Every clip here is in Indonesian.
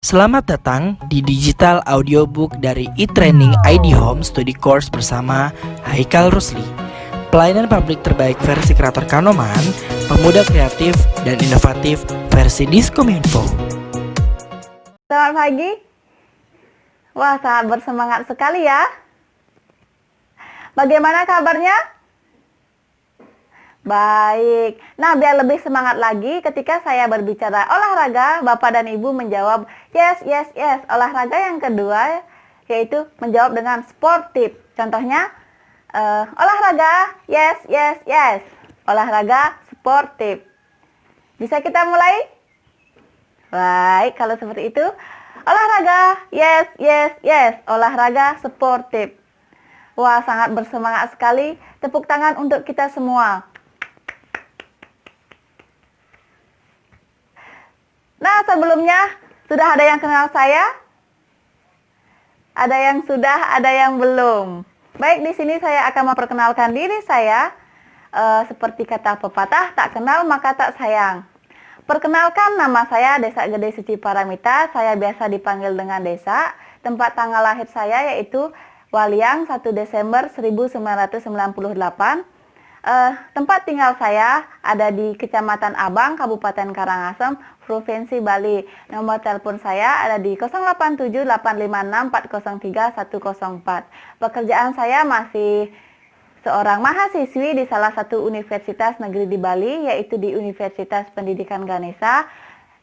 Selamat datang di digital audiobook dari e-training ID Home Study Course bersama Haikal Rusli. Pelayanan publik terbaik versi kreator Kanoman, pemuda kreatif dan inovatif versi Diskominfo. Selamat pagi. Wah, sangat bersemangat sekali ya. Bagaimana kabarnya? Baik. Nah, biar lebih semangat lagi ketika saya berbicara olahraga, Bapak dan Ibu menjawab yes, yes, yes. Olahraga yang kedua yaitu menjawab dengan sportif. Contohnya, olahraga, yes, yes, yes. Olahraga sportif. Bisa kita mulai? Baik, kalau seperti itu. Olahraga, yes, yes, yes. Olahraga sportif. Wah, sangat bersemangat sekali. Tepuk tangan untuk kita semua. Nah, sebelumnya sudah ada yang kenal saya? Ada yang sudah, ada yang belum. Baik, di sini saya akan memperkenalkan diri saya. Seperti kata pepatah, tak kenal maka tak sayang. Perkenalkan, nama saya Desa Gede Suci Paramita. Saya biasa dipanggil dengan Desa. Tempat tanggal lahir saya yaitu Waliang 1 Desember 1998. Tempat tinggal saya ada di Kecamatan Abang, Kabupaten Karangasem, Provinsi Bali. Nomor telepon saya ada di 087856403104. Pekerjaan saya masih seorang mahasiswi di salah satu universitas negeri di Bali, yaitu di Universitas Pendidikan Ganesha,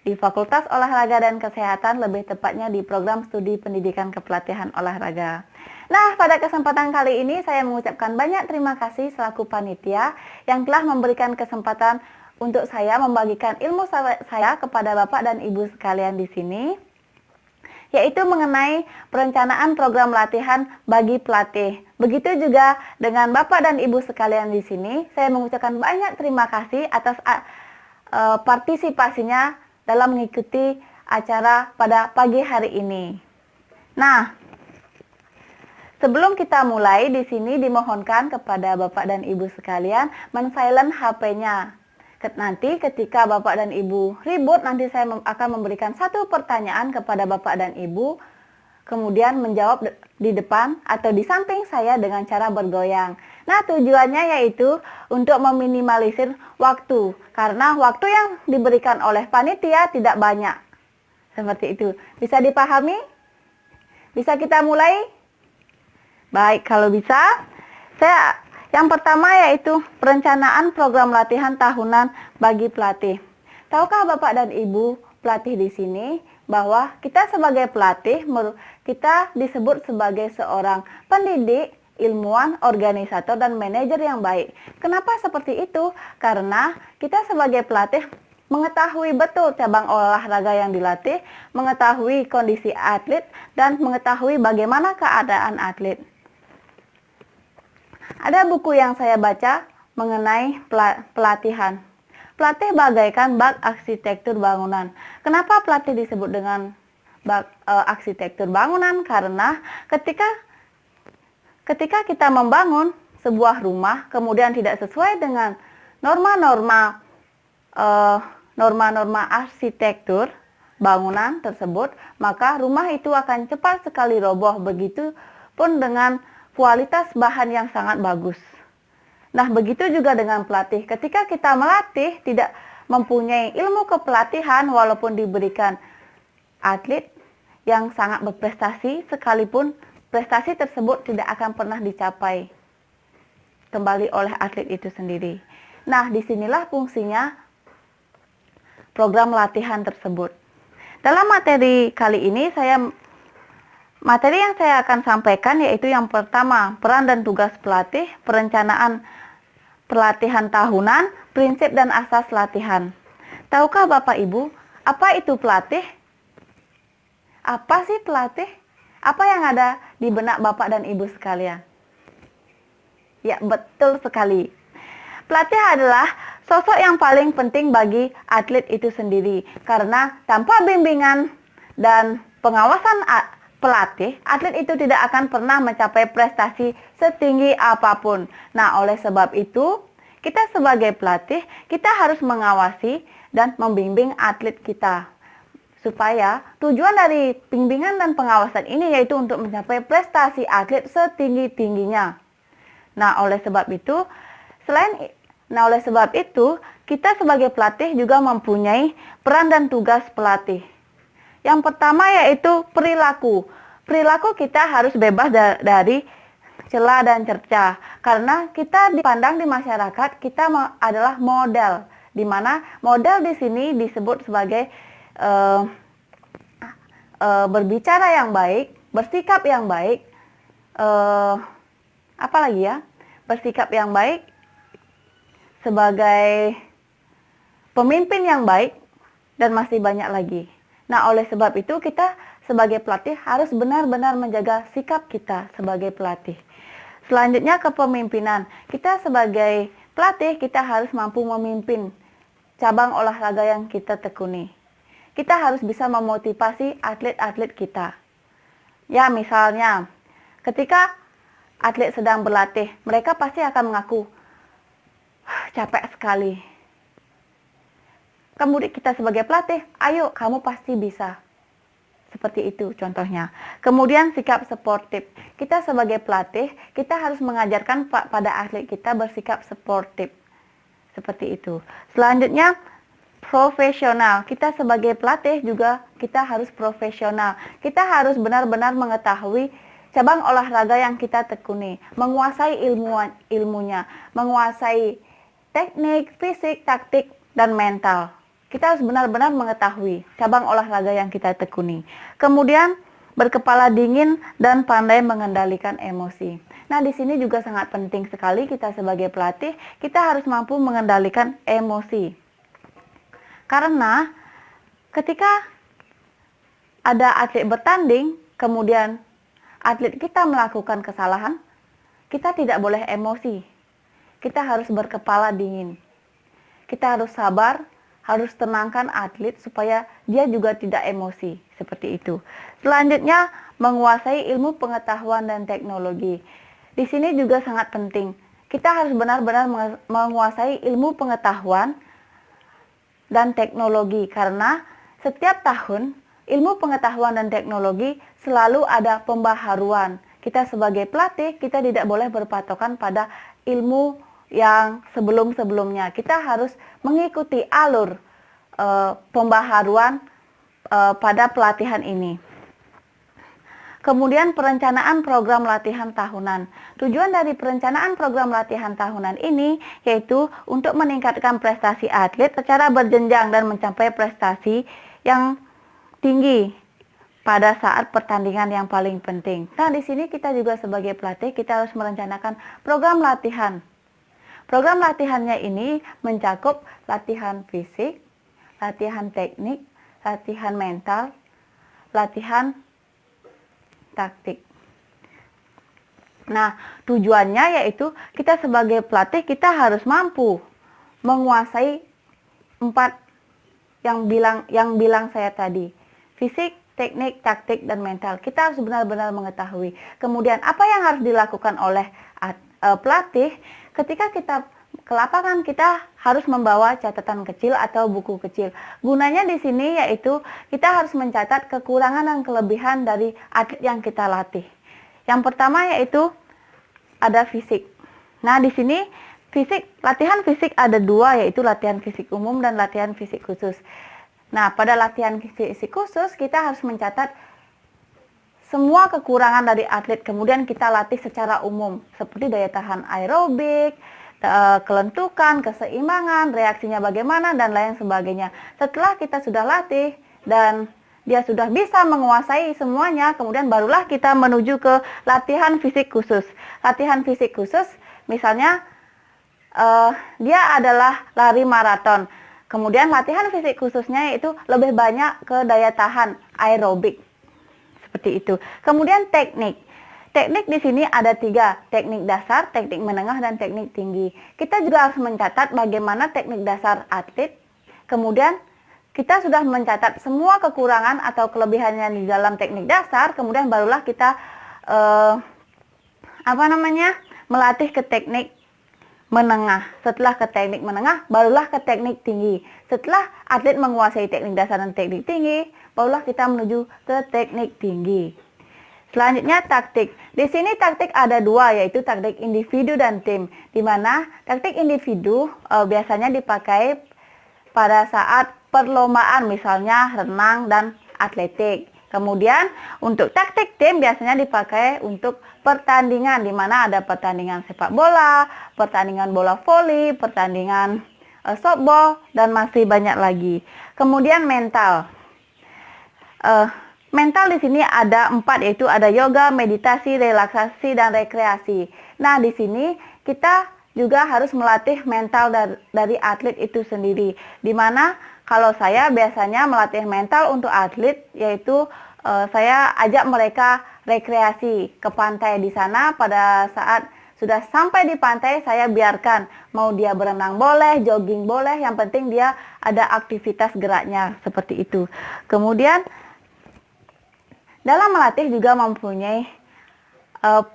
di Fakultas Olahraga dan Kesehatan, lebih tepatnya di program studi pendidikan kepelatihan olahraga. Nah, pada kesempatan kali ini saya mengucapkan banyak terima kasih selaku panitia yang telah memberikan kesempatan untuk saya membagikan ilmu saya kepada Bapak dan Ibu sekalian di sini, yaitu mengenai perencanaan program latihan bagi pelatih. Begitu juga dengan Bapak dan Ibu sekalian di sini, saya mengucapkan banyak terima kasih atas partisipasinya dalam mengikuti acara pada pagi hari ini. Nah, sebelum kita mulai, di sini dimohonkan kepada Bapak dan Ibu sekalian men-silent HP-nya. Nanti ketika Bapak dan Ibu ribut, nanti saya akan memberikan satu pertanyaan kepada Bapak dan Ibu, kemudian menjawab di depan atau di samping saya dengan cara bergoyang. Nah, tujuannya yaitu untuk meminimalisir waktu, karena waktu yang diberikan oleh panitia tidak banyak. Seperti itu. Bisa dipahami? Bisa kita mulai? Baik, kalau bisa, yang pertama yaitu perencanaan program latihan tahunan bagi pelatih. Tahukah Bapak dan Ibu pelatih di sini bahwa kita sebagai pelatih, kita disebut sebagai seorang pendidik, ilmuwan, organisator, dan manajer yang baik. Kenapa seperti itu? Karena kita sebagai pelatih mengetahui betul cabang olahraga yang dilatih, mengetahui kondisi atlet, dan mengetahui bagaimana keadaan atlet. Ada buku yang saya baca mengenai pelatihan. Pelatih bagaikan bak arsitektur bangunan. Kenapa pelatih disebut dengan bak arsitektur bangunan? Karena ketika kita membangun sebuah rumah kemudian tidak sesuai dengan norma-norma arsitektur bangunan tersebut, maka rumah itu akan cepat sekali roboh. Begitu pun dengan kualitas bahan yang sangat bagus. Nah, begitu juga dengan pelatih. Ketika kita melatih tidak mempunyai ilmu kepelatihan, walaupun diberikan atlet yang sangat berprestasi, sekalipun prestasi tersebut tidak akan pernah dicapai kembali oleh atlet itu sendiri. Nah, disinilah fungsinya program latihan tersebut. Dalam materi kali ini, materi yang saya akan sampaikan yaitu yang pertama, peran dan tugas pelatih, perencanaan pelatihan tahunan, prinsip dan asas latihan. Tahukah Bapak Ibu, apa itu pelatih? Apa sih pelatih? Apa yang ada di benak Bapak dan Ibu sekalian? Ya, betul sekali. Pelatih adalah sosok yang paling penting bagi atlet itu sendiri. Karena tanpa bimbingan dan pengawasan pelatih, atlet itu tidak akan pernah mencapai prestasi setinggi apapun. Nah, oleh sebab itu, kita sebagai pelatih, kita harus mengawasi dan membimbing atlet kita supaya tujuan dari bimbingan dan pengawasan ini yaitu untuk mencapai prestasi atlet setinggi-tingginya. Nah, oleh sebab itu, kita sebagai pelatih juga mempunyai peran dan tugas pelatih. Yang pertama yaitu perilaku. Perilaku kita harus bebas dari cela dan cerca, karena kita dipandang di masyarakat kita adalah model, di mana model di sini disebut sebagai berbicara yang baik, bersikap yang baik, apalagi ya, bersikap yang baik, sebagai pemimpin yang baik, dan masih banyak lagi. Nah, oleh sebab itu kita sebagai pelatih harus benar-benar menjaga sikap kita sebagai pelatih. Selanjutnya kepemimpinan. Kita sebagai pelatih kita harus mampu memimpin cabang olahraga yang kita tekuni. Kita harus bisa memotivasi atlet-atlet kita. Ya, misalnya ketika atlet sedang berlatih, mereka pasti akan mengaku capek sekali. Kemudian kita sebagai pelatih, ayo kamu pasti bisa. Seperti itu contohnya. Kemudian sikap sportif. Kita sebagai pelatih, kita harus mengajarkan pada atlet kita bersikap sportif. Seperti itu. Selanjutnya profesional. Kita sebagai pelatih juga kita harus profesional. Kita harus benar-benar mengetahui cabang olahraga yang kita tekuni, menguasai ilmunya, menguasai teknik, fisik, taktik, dan mental. Kita harus benar-benar mengetahui cabang olahraga yang kita tekuni. Kemudian berkepala dingin dan pandai mengendalikan emosi. Nah, di sini juga sangat penting sekali kita sebagai pelatih, kita harus mampu mengendalikan emosi. Karena ketika ada atlet bertanding, kemudian atlet kita melakukan kesalahan, kita tidak boleh emosi. Kita harus berkepala dingin. Kita harus sabar, harus tenangkan atlet supaya dia juga tidak emosi. Seperti itu. Selanjutnya, menguasai ilmu pengetahuan dan teknologi. Di sini juga sangat penting. Kita harus benar-benar menguasai ilmu pengetahuan dan teknologi, karena setiap tahun ilmu pengetahuan dan teknologi selalu ada pembaharuan. Kita sebagai pelatih, kita tidak boleh berpatokan pada ilmu yang sebelum-sebelumnya. Kita harus mengikuti alur pembaharuan pada pelatihan ini. Kemudian perencanaan program latihan tahunan. Tujuan dari perencanaan program latihan tahunan ini yaitu untuk meningkatkan prestasi atlet secara berjenjang dan mencapai prestasi yang tinggi pada saat pertandingan yang paling penting. Nah, di sini kita juga sebagai pelatih kita harus merencanakan program latihan. Program latihannya ini mencakup latihan fisik, latihan teknik, latihan mental, latihan taktik. Nah, tujuannya yaitu kita sebagai pelatih kita harus mampu menguasai 4 yang bilang saya tadi. Fisik, teknik, taktik, dan mental. Kita harus benar-benar mengetahui. Kemudian apa yang harus dilakukan oleh pelatih ketika kita ke lapangan, kita harus membawa catatan kecil atau buku kecil. Gunanya di sini yaitu kita harus mencatat kekurangan dan kelebihan dari atlet yang kita latih. Yang pertama yaitu ada fisik. Nah, di sini latihan fisik ada 2, yaitu latihan fisik umum dan latihan fisik khusus. Nah, pada latihan fisik khusus kita harus mencatat semua kekurangan dari atlet, kemudian kita latih secara umum seperti daya tahan aerobik, kelentukan, keseimbangan, reaksinya bagaimana, dan lain sebagainya. Setelah kita sudah latih dan dia sudah bisa menguasai semuanya, kemudian barulah kita menuju ke latihan fisik khusus. Latihan fisik khusus misalnya dia adalah lari maraton. Kemudian latihan fisik khususnya itu lebih banyak ke daya tahan aerobik. Seperti itu. Kemudian teknik. Teknik di sini ada 3, teknik dasar, teknik menengah, dan teknik tinggi. Kita juga harus mencatat bagaimana teknik dasar atlet. Kemudian kita sudah mencatat semua kekurangan atau kelebihannya di dalam teknik dasar. Kemudian barulah kita melatih ke teknik menengah. Setelah ke teknik menengah, barulah ke teknik tinggi. Setelah atlet menguasai teknik dasar dan teknik tinggi, barulah kita menuju ke teknik tinggi. Selanjutnya taktik. Di sini taktik ada dua, yaitu taktik individu dan tim. Di mana taktik individu biasanya dipakai pada saat perlombaan, misalnya renang dan atletik. Kemudian untuk taktik tim biasanya dipakai untuk pertandingan, di mana ada pertandingan sepak bola, pertandingan bola voli, pertandingan softball, dan masih banyak lagi. Kemudian mental. Mental di sini ada 4, yaitu ada yoga, meditasi, relaksasi, dan rekreasi. Nah, di sini kita juga harus melatih mental dari atlet itu sendiri. Dimana kalau saya biasanya melatih mental untuk atlet, yaitu saya ajak mereka rekreasi ke pantai. Di sana pada saat sudah sampai di pantai, saya biarkan mau dia berenang boleh, jogging boleh, yang penting dia ada aktivitas geraknya seperti itu. Kemudian dalam melatih juga mempunyai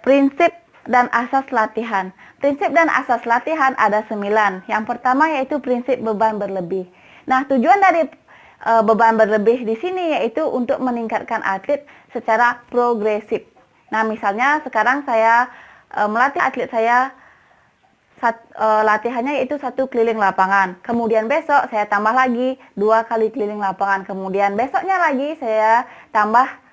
prinsip dan asas latihan. Prinsip dan asas latihan ada 9. Yang pertama yaitu prinsip beban berlebih. Nah, tujuan dari beban berlebih di sini yaitu untuk meningkatkan atlet secara progresif. Nah, misalnya sekarang saya melatih atlet saya, latihannya yaitu 1 keliling lapangan. Kemudian besok saya tambah lagi 2 kali keliling lapangan. Kemudian besoknya lagi saya tambah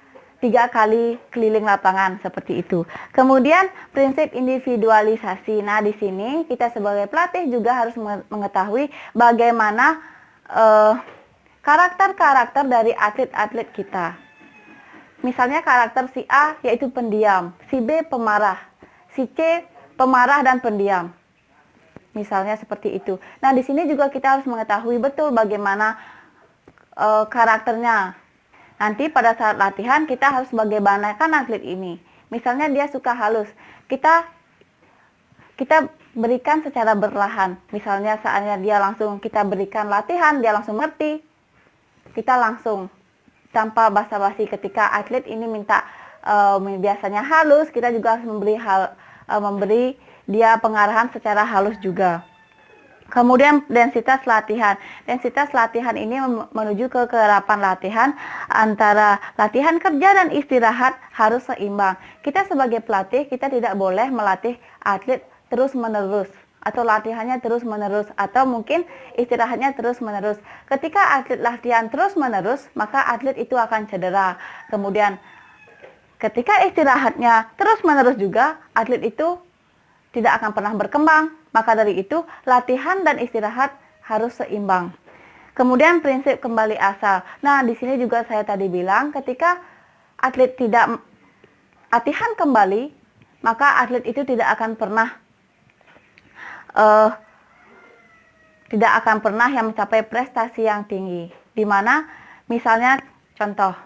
3 kali keliling lapangan, seperti itu. Kemudian prinsip individualisasi. Nah, di sini kita sebagai pelatih juga harus mengetahui bagaimana karakter-karakter dari atlet-atlet kita. Misalnya karakter si A yaitu pendiam, si B pemarah, si C pemarah dan pendiam. Misalnya seperti itu. Nah, di sini juga kita harus mengetahui betul bagaimana karakternya. Nanti pada saat latihan kita harus bagaimanakan atlet ini. Misalnya dia suka halus, kita berikan secara berlahan. Misalnya saatnya dia langsung kita berikan latihan, dia langsung ngerti. Kita langsung tanpa basa-basi. Ketika atlet ini minta biasanya halus, kita juga harus memberi dia pengarahan secara halus juga. Kemudian densitas latihan. Densitas latihan ini menuju ke kerapan latihan. Antara latihan kerja dan istirahat harus seimbang. Kita sebagai pelatih, kita tidak boleh melatih atlet terus-menerus, atau latihannya terus-menerus, atau mungkin istirahatnya terus-menerus. Ketika atlet latihan terus-menerus, maka atlet itu akan cedera. Kemudian ketika istirahatnya terus-menerus juga, atlet itu tidak akan pernah berkembang. Maka dari itu, latihan dan istirahat harus seimbang. Kemudian prinsip kembali asal. Nah, di sini juga saya tadi bilang, ketika atlet tidak latihan kembali, maka atlet itu tidak akan pernah yang mencapai prestasi yang tinggi. Di mana misalnya contoh,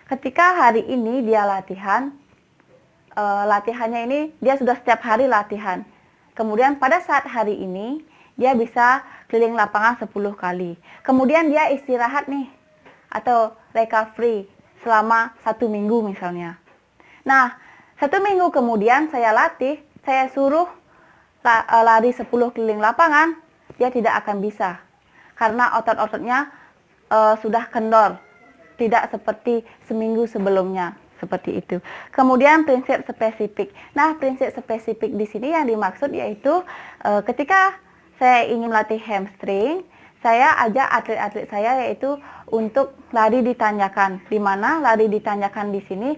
ketika hari ini dia latihan, latihannya ini dia sudah setiap hari latihan. Kemudian pada saat hari ini dia bisa keliling lapangan 10 kali. Kemudian dia istirahat nih atau recovery selama 1 minggu misalnya. Nah, 1 minggu kemudian saya latih, saya suruh lari 10 keliling lapangan, dia tidak akan bisa. Karena otot-ototnya sudah kendor, tidak seperti seminggu sebelumnya. Seperti itu. Kemudian prinsip spesifik. Nah, prinsip spesifik di sini yang dimaksud yaitu ketika saya ingin latih hamstring, saya ajak atlet-atlet saya yaitu untuk lari ditanjakan. Di mana lari ditanjakan di sini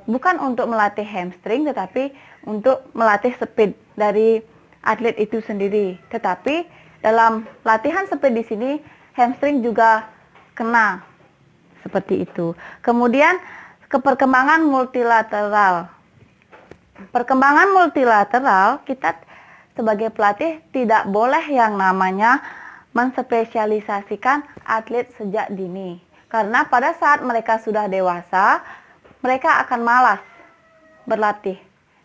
bukan untuk melatih hamstring, tetapi untuk melatih speed dari atlet itu sendiri. Tetapi dalam latihan speed di sini hamstring juga kena. Seperti itu. Kemudian perkembangan multilateral. Perkembangan multilateral, kita sebagai pelatih tidak boleh yang namanya menspesialisasikan atlet sejak dini. Karena pada saat mereka sudah dewasa, mereka akan malas berlatih.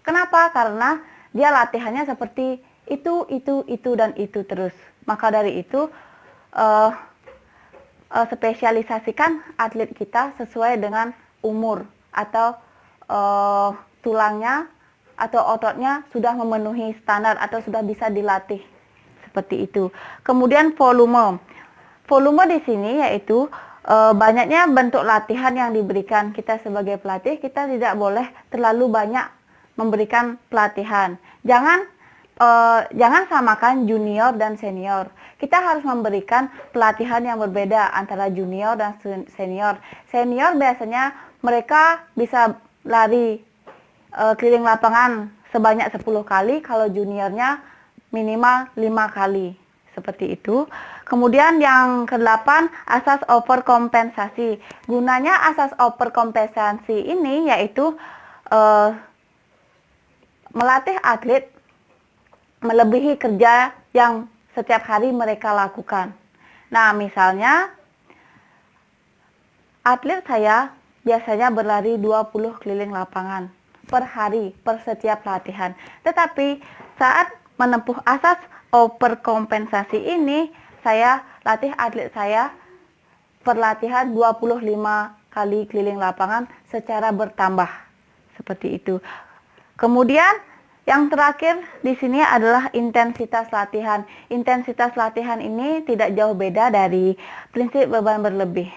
Kenapa? Karena dia latihannya seperti itu, dan itu terus. Maka dari itu, spesialisasikan atlet kita sesuai dengan umur atau tulangnya atau ototnya sudah memenuhi standar atau sudah bisa dilatih seperti itu. Kemudian volume. Volume di sini yaitu banyaknya bentuk latihan yang diberikan. Kita sebagai pelatih, kita tidak boleh terlalu banyak memberikan pelatihan. Jangan samakan junior dan senior. Kita harus memberikan pelatihan yang berbeda antara junior dan senior. Senior biasanya mereka bisa lari keliling lapangan sebanyak 10 kali, kalau juniornya minimal 5 kali. Seperti itu. Kemudian yang ke-8, asas overkompensasi. Gunanya asas overkompensasi ini yaitu melatih atlet melebihi kerja yang setiap hari mereka lakukan. Nah, misalnya atlet saya biasanya berlari 20 keliling lapangan per hari, per setiap latihan. Tetapi saat menempuh asas overkompensasi ini, saya latih atlet saya perlatihan 25 kali keliling lapangan secara bertambah. Seperti itu. Kemudian yang terakhir di sini adalah intensitas latihan. Intensitas latihan ini tidak jauh beda dari prinsip beban berlebih.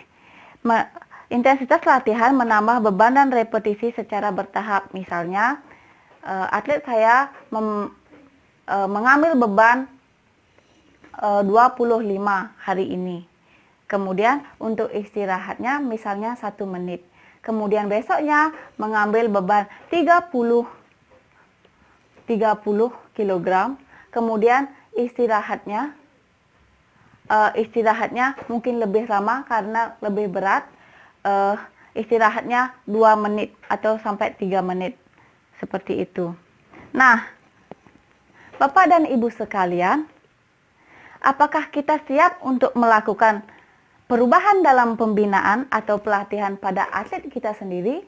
Intensitas latihan menambah beban dan repetisi secara bertahap. Misalnya, atlet saya mengambil beban 25 hari ini. Kemudian untuk istirahatnya misalnya 1 menit. Kemudian besoknya mengambil beban 30 kg. Kemudian istirahatnya mungkin lebih lama karena lebih berat. Istirahatnya 2 menit atau sampai 3 menit. Seperti itu. Nah, Bapak dan Ibu sekalian, apakah kita siap untuk melakukan perubahan dalam pembinaan atau pelatihan pada atlet kita sendiri?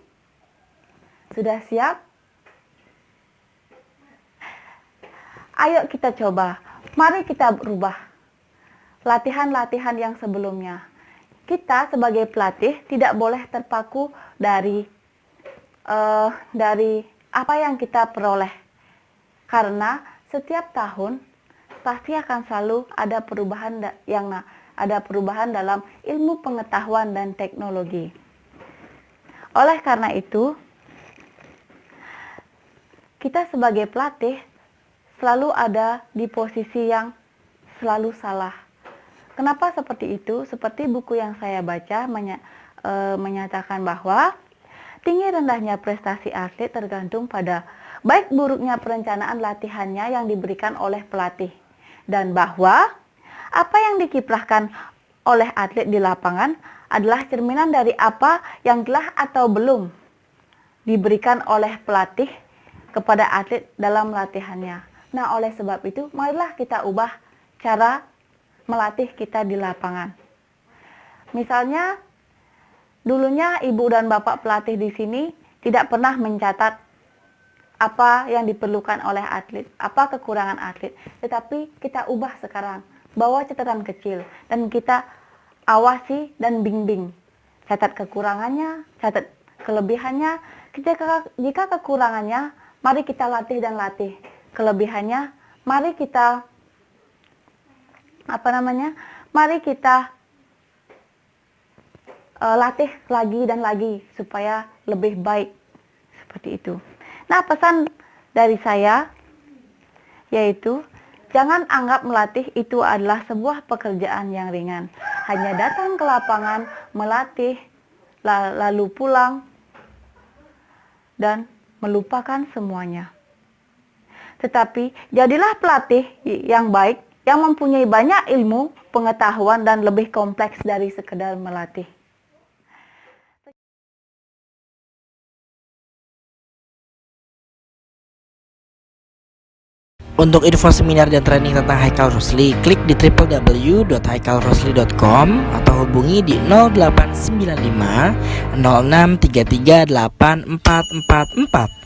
Sudah siap? Ayo kita coba. Mari kita berubah latihan-latihan yang sebelumnya. Kita sebagai pelatih tidak boleh terpaku dari apa yang kita peroleh. Karena setiap tahun pasti akan selalu ada perubahan dalam ilmu pengetahuan dan teknologi. Oleh karena itu, kita sebagai pelatih selalu ada di posisi yang selalu salah. Kenapa seperti itu? Seperti buku yang saya baca menyatakan bahwa tinggi rendahnya prestasi atlet tergantung pada baik buruknya perencanaan latihannya yang diberikan oleh pelatih, dan bahwa apa yang dikiprahkan oleh atlet di lapangan adalah cerminan dari apa yang telah atau belum diberikan oleh pelatih kepada atlet dalam latihannya. Nah, oleh sebab itu, marilah kita ubah cara melatih kita di lapangan. Misalnya, dulunya ibu dan bapak pelatih di sini tidak pernah mencatat apa yang diperlukan oleh atlet, apa kekurangan atlet. Tetapi kita ubah sekarang, bawa catatan kecil dan kita awasi dan bimbing. Catat kekurangannya, catat kelebihannya. Jika kekurangannya, mari kita latih dan latih. Kelebihannya, mari kita latih lagi dan lagi supaya lebih baik. Seperti itu. Nah, pesan dari saya yaitu jangan anggap melatih itu adalah sebuah pekerjaan yang ringan. Hanya datang ke lapangan, melatih, lalu pulang, dan melupakan semuanya. Tetapi jadilah pelatih yang baik, yang mempunyai banyak ilmu, pengetahuan, dan lebih kompleks dari sekedar melatih. Untuk info seminar dan training tentang Haikal Rusli, klik di www.haikalrusli.com atau hubungi di 0895 0633 8444.